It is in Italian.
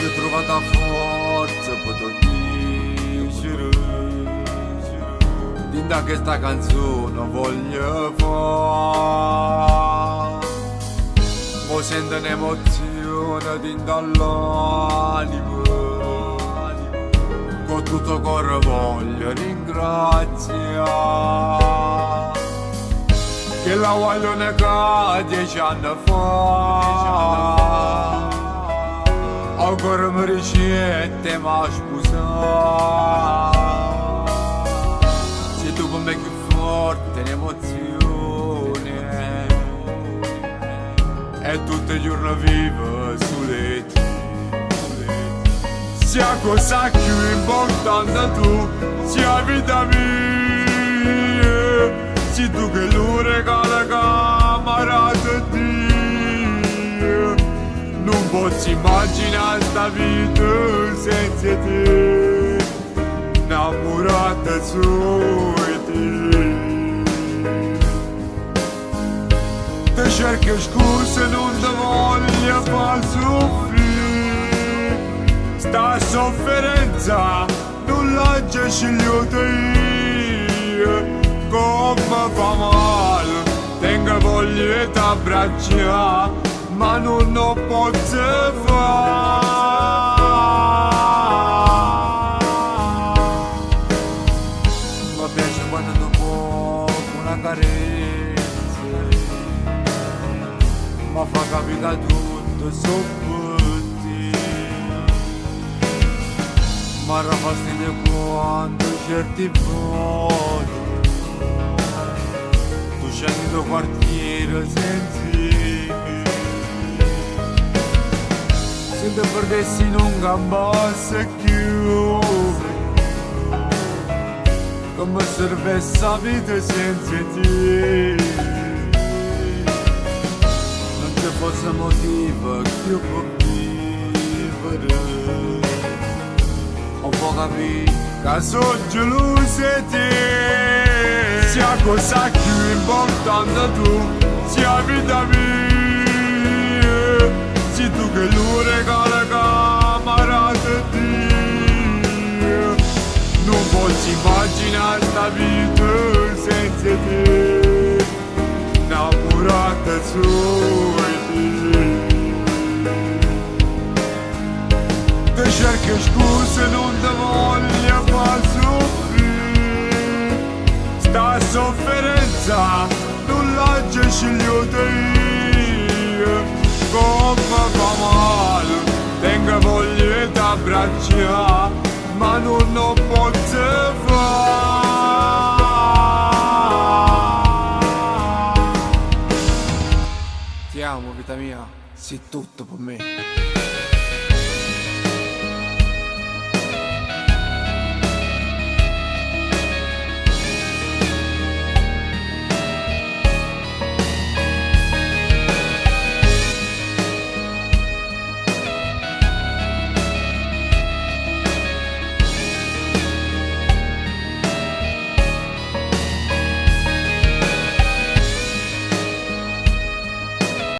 si è trovata forza per tornare. Dinda che sta canzone voglio fare. Mo sento un'emozione dinda all'anima. Con tutto cuore voglio ringraziare. Che la voglio negare 10 anni fa. Ancora mi ricette ma scusa. Se tu per me più forte l'emozione. E tutto il giorno vivo sulle te. Sia cosa più importante tu, sia vita mia. Se tu che lo regala camarata Dio. Non posso immaginare sta vita senza te. Innamorata solo di te. Ti cerco scuse, non ti voglio far soffrire. Sta sofferenza non la scegliuta io. Come fa male, tengo voglia di abbracciare, ma non lo posso fare. Mi piace quando dopo una carezza mi fa capire tutto sopra te. Mi dà fastidio quando certi volte tu scendi dal quartiere senza me. Se ti perdessi non gambassi più. Come servesse la vita senza te. Non ci fosse motivo più per vivere. Un po' capire che sono geloso di te. Sia cosa più importante tu, sia vita mia. Se tu che lo regala camarata Dio. Non posso immaginare sta vita senza te. Innamorata solo di te. Ti cerco scuse, non ti voglio far soffrire. Sta sofferenza non la scegliuta io. Come fa male, tengo voglia di abbracciare, ma non lo posso fare. Ti amo vita mia, sei tutto per me.